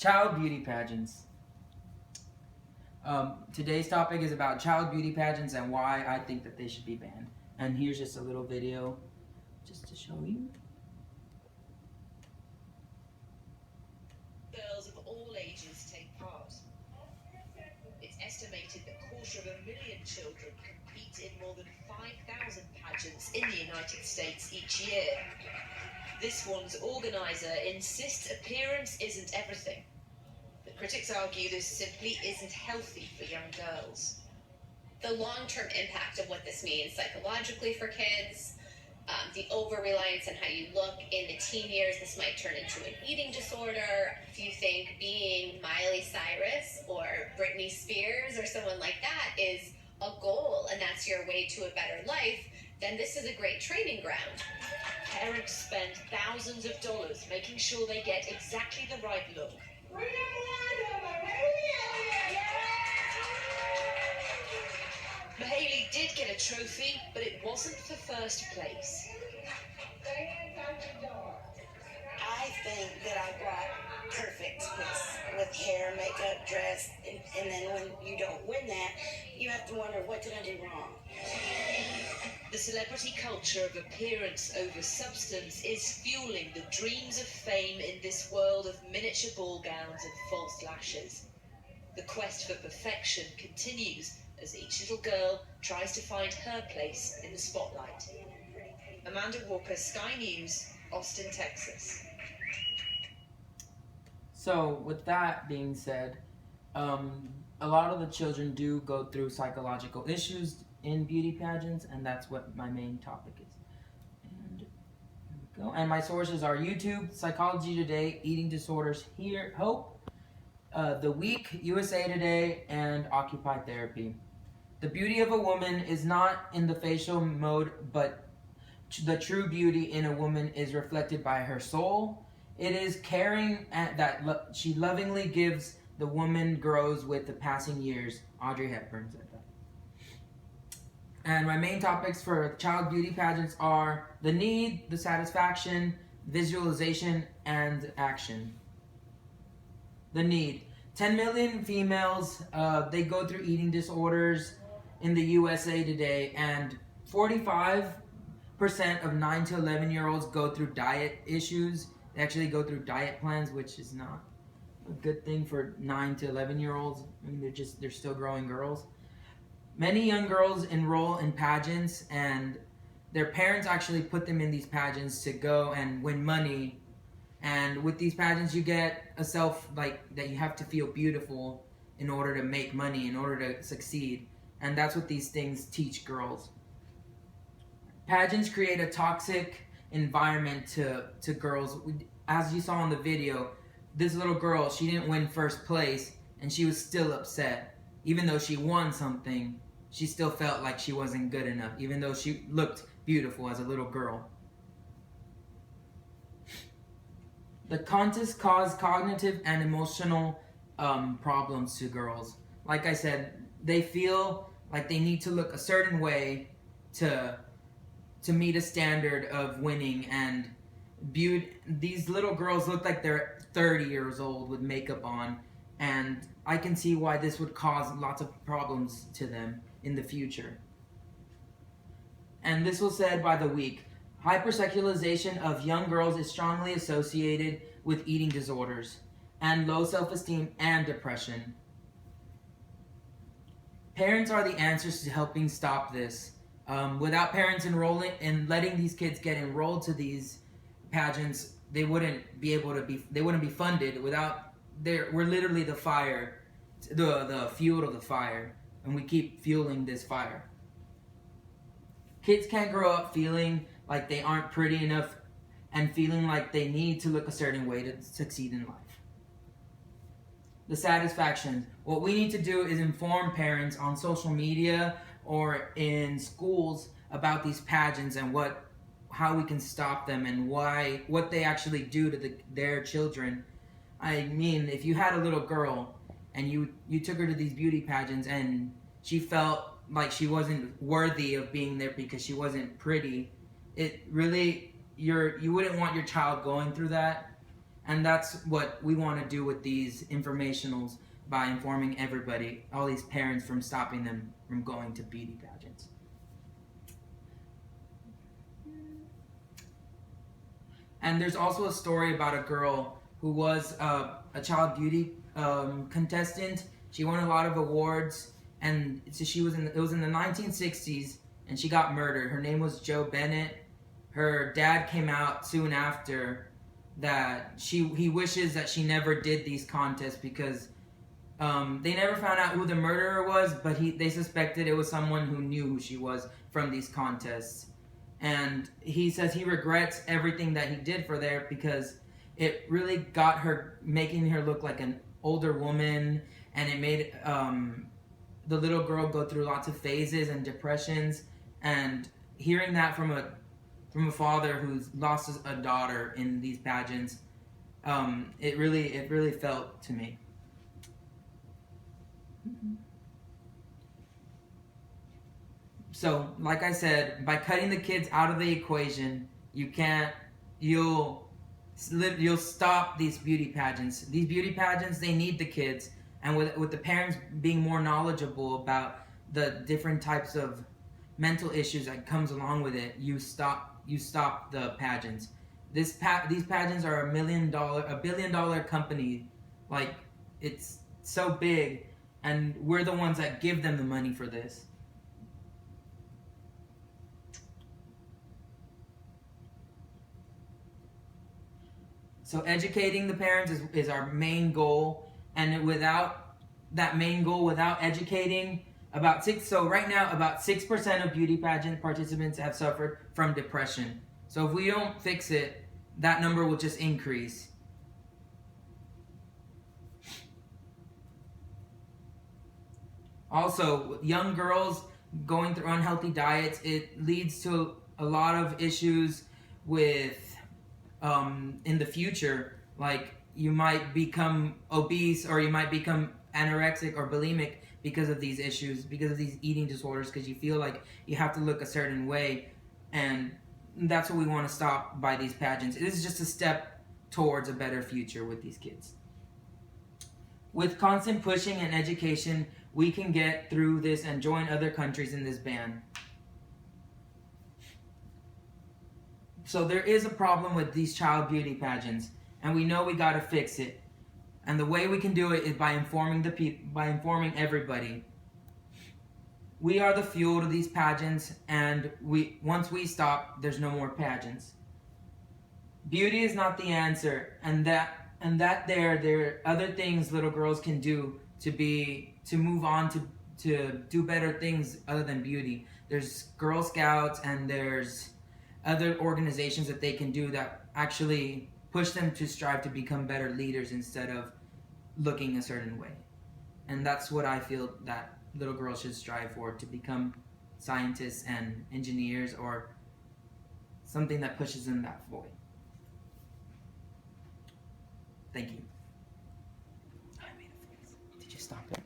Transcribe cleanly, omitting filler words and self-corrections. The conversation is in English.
Child beauty pageants. Today's topic is about child beauty pageants and why I think that they should be banned. And here's just a little video just to show you. Girls of all ages take part. It's estimated that 250,000 children compete in more than 5,000 pageants in the United States each year. This one's organiser insists appearance isn't everything. The critics argue this simply isn't healthy for young girls. The long-term impact of what this means psychologically for kids, the over-reliance on how you look in the teen years, this might turn into an eating disorder. If you think being Miley Cyrus or Britney Spears or someone like that is a goal and that's your way to a better life, then this is a great training ground. Parents spend thousands of dollars making sure they get exactly the right look. Mahaley did get a trophy, but it wasn't for first place. I think that I got perfect with hair, makeup, dress, and then when you don't win that, you have to wonder, what did I do wrong? The celebrity culture of appearance over substance is fueling the dreams of fame in this world of miniature ball gowns and false lashes. The quest for perfection continues as each little girl tries to find her place in the spotlight. Amanda Walker, Sky News, Austin, Texas. So with that being said, a lot of the children do go through psychological issues in beauty pageants, and that's what my main topic is. And here we go. And my sources are YouTube, Psychology Today, Eating Disorders Here, Hope, The Week, USA Today, and Occupy Therapy. The beauty of a woman is not in the facial mode, but the true beauty in a woman is reflected by her soul. It is caring that she lovingly gives. The woman grows with the passing years. Audrey Hepburn said that. And my main topics for child beauty pageants are the need, the satisfaction, visualization, and action. The need. 10 million females, they go through eating disorders in the USA today, and 45% of 9 to 11-year-olds go through diet issues. They actually go through diet plans, which is not a good thing for 9 to 11-year-olds. I mean, they're still growing girls. Many young girls enroll in pageants, and their parents actually put them in these pageants to go and win money. And with these pageants, you get a self that you have to feel beautiful in order to make money, in order to succeed. And that's what these things teach girls. Pageants create a toxic environment to girls. As you saw in the video, this little girl, she didn't win first place, and she was still upset. Even though she won something, she still felt like she wasn't good enough, even though she looked beautiful as a little girl. The contests cause cognitive and emotional problems to girls. Like I said, they feel like they need to look a certain way to meet a standard of winning, and these little girls look like they're 30 years old with makeup on, and I can see why this would cause lots of problems to them in the future. And this was said by The Week. Hypersexualization of young girls is strongly associated with eating disorders and low self-esteem and depression. Parents are the answers to helping stop this. Without parents enrolling and letting these kids get enrolled to these pageants, they wouldn't be funded. We're literally the fire, the fuel of the fire, and we keep fueling this fire. Kids can't grow up feeling like they aren't pretty enough and feeling like they need to look a certain way to succeed in life. The satisfaction. What we need to do is inform parents on social media or in schools about these pageants and how we can stop them and what they actually do to their children. I mean, if you had a little girl and you took her to these beauty pageants and she felt like she wasn't worthy of being there because she wasn't pretty, it really you wouldn't want your child going through that. And that's what we want to do with these informationals by informing everybody, all these parents, from stopping them from going to beauty pageants. And there's also a story about a girl who was a child beauty contestant. She won a lot of awards, and so it was in the 1960s, and she got murdered. Her name was Jo Bennett. Her dad came out soon after that he wishes that she never did these contests because they never found out who the murderer was, but they suspected it was someone who knew who she was from these contests. And he says he regrets everything that he did for there because it really got her, making her look like an older woman, and it made the little girl go through lots of phases and depressions. And hearing that from a father who's lost a daughter in these pageants, it really felt to me. So, like I said, by cutting the kids out of the equation, you'll stop these beauty pageants. These beauty pageants, they need the kids, and with the parents being more knowledgeable about the different types of mental issues that comes along with it, you stop the pageants. These pageants are a billion-dollar company. Like, it's so big, and we're the ones that give them the money for this. So educating the parents is our main goal, and without that main goal, without educating, right now about 6% of beauty pageant participants have suffered from depression. So if we don't fix it, that number will just increase. Also, young girls going through unhealthy diets, it leads to a lot of issues with in the future. Like, you might become obese, or you might become anorexic or bulimic because of these issues, because of these eating disorders, because you feel like you have to look a certain way. And that's what we want to stop by these pageants. It is just a step towards a better future with these kids. With constant pushing and education, we can get through this and join other countries in this ban. So there is a problem with these child beauty pageants, and we know we got to fix it. And the way we can do it is by informing informing everybody. We are the fuel to these pageants, and once we stop, there's no more pageants. Beauty is not the answer, and there are other things little girls can do to move on to do better things other than beauty. There's Girl Scouts, and there's other organizations that they can do that actually push them to strive to become better leaders instead of looking a certain way. And that's what I feel that little girls should strive for, to become scientists and engineers, or something that pushes them that way. Thank you. I made a face. Did you stop it?